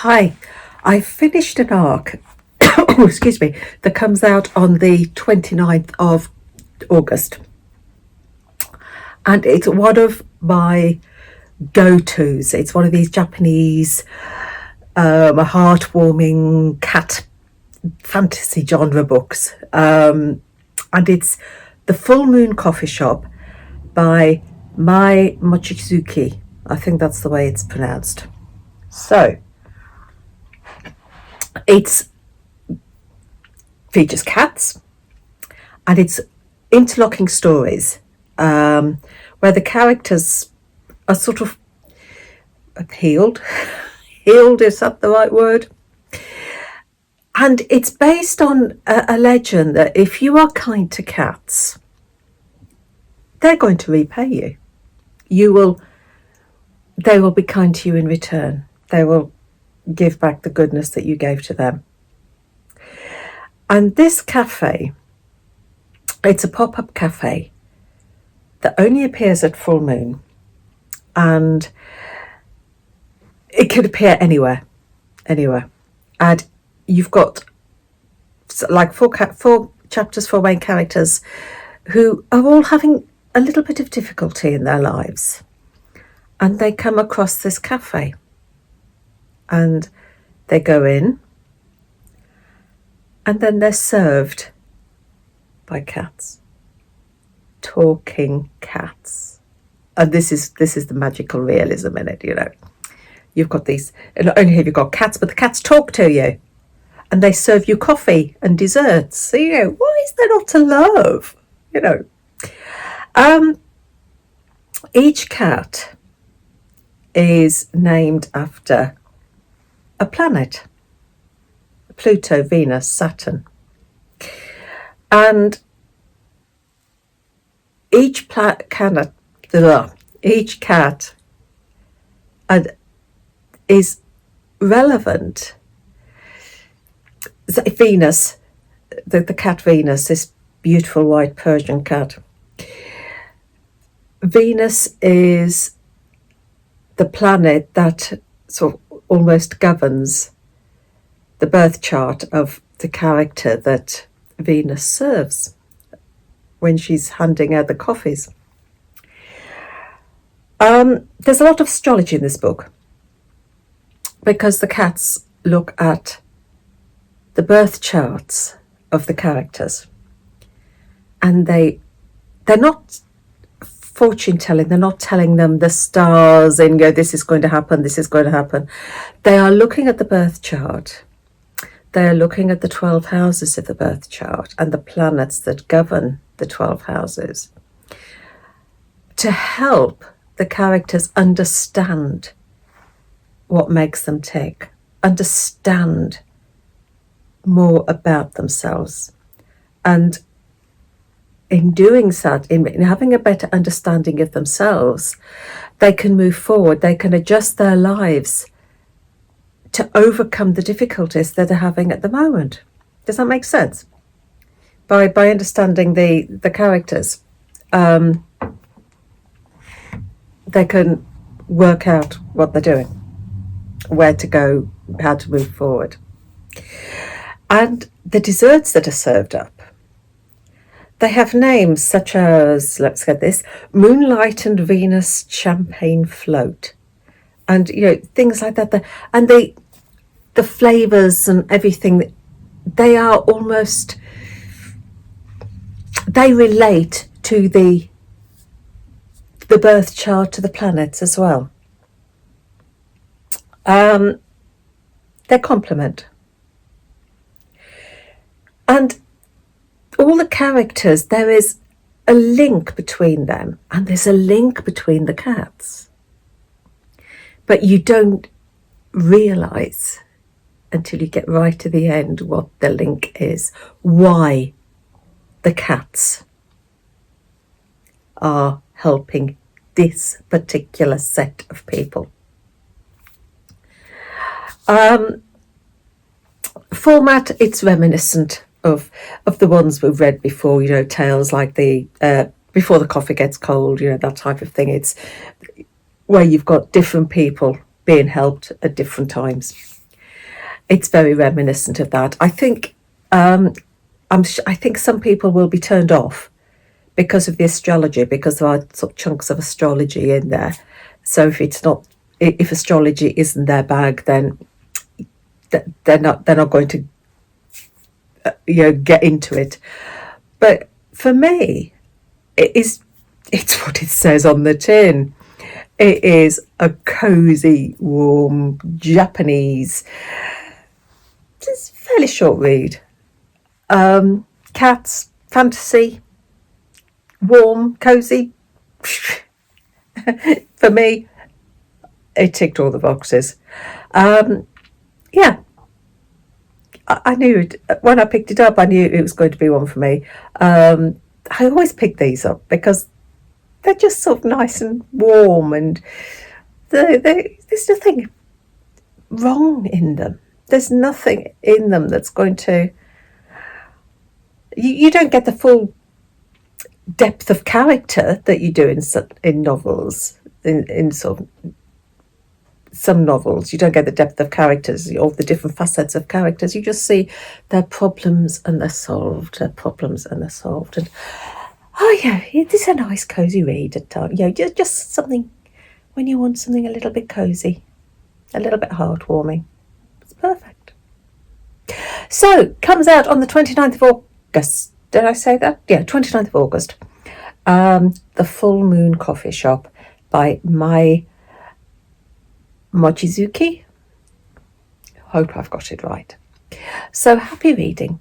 Hi, I finished an arc, oh, excuse me, that comes out on the 29th of August. And it's one of my go-tos. It's one of these Japanese heartwarming cat fantasy genre books. And it's The Full Moon Coffee Shop by Mai Mochizuki. I think that's the way it's pronounced. So, it features cats, and it's interlocking stories where the characters are sort of healed. Healed, is that the right word? And it's based on a legend that if you are kind to cats, they're going to repay you. They will be kind to you in return. They will give back the goodness that you gave to them. And this cafe, it's a pop-up cafe that only appears at full moon, and it could appear anywhere. And you've got like four chapters, four main characters who are all having a little bit of difficulty in their lives, and they come across this cafe, and they go in, and then they're served by cats, talking cats. And this is the magical realism in it. You've got these, and not only have you got cats, but the cats talk to you, and they serve you coffee and desserts. So why is there not to love? Each cat is named after a planet: Pluto, Venus, Saturn. And each cat is relevant. Venus, the cat Venus, this beautiful white Persian cat. Venus is the planet that sort of almost governs the birth chart of the character that Venus serves when she's handing out the coffees. There's a lot of astrology in this book, because the cats look at the birth charts of the characters, and they're not fortune telling. They're not telling them the stars and this is going to happen, this is going to happen. They are looking at the birth chart. They're looking at the 12 houses of the birth chart and the planets that govern the 12 houses to help the characters understand what makes them tick, understand more about themselves. And in doing that, in having a better understanding of themselves, they can move forward, they can adjust their lives to overcome the difficulties that they're having at the moment. Does that make sense? By understanding the characters, they can work out what they're doing, where to go, how to move forward. And the desserts that are served up, they have names such as, let's get this, Moonlight and Venus Champagne Float. And, things like that. And the flavours and everything, they are almost, they relate to the birth chart, to the planets as well. They complement. And all the characters, there is a link between them, and there's a link between the cats. But you don't realise until you get right to the end what the link is, why the cats are helping this particular set of people. Format, it's reminiscent of the ones we've read before, tales like the Before the Coffee Gets Cold, that type of thing. It's where you've got different people being helped at different times. It's very reminiscent of that. I think I think some people will be turned off because of the astrology, because there are sort of chunks of astrology in there. So if astrology isn't their bag, then they're not going to get into it. But for me, it's what it says on the tin. It is a cozy, warm Japanese, just fairly short read. Cats, fantasy, warm, cozy. For me, it ticked all the boxes. Yeah, I knew it. When I picked it up, I knew it was going to be one for me. I always pick these up because they're just sort of nice and warm, and there's nothing wrong in them. There's nothing in them that's going to. You don't get the full depth of character that you do in novels. In sort of some novels, you don't get the depth of characters or the different facets of characters. You just see their problems and they're solved. Their problems and they're solved. And oh yeah, this is a nice cozy read at times. Just something when you want something a little bit cozy, a little bit heartwarming. It's perfect. So comes out on the 29th of August. Did I say that? Yeah, 29th of August. The Full Moon Coffee Shop by Mai Mochizuki. Hope I've got it right. So happy reading.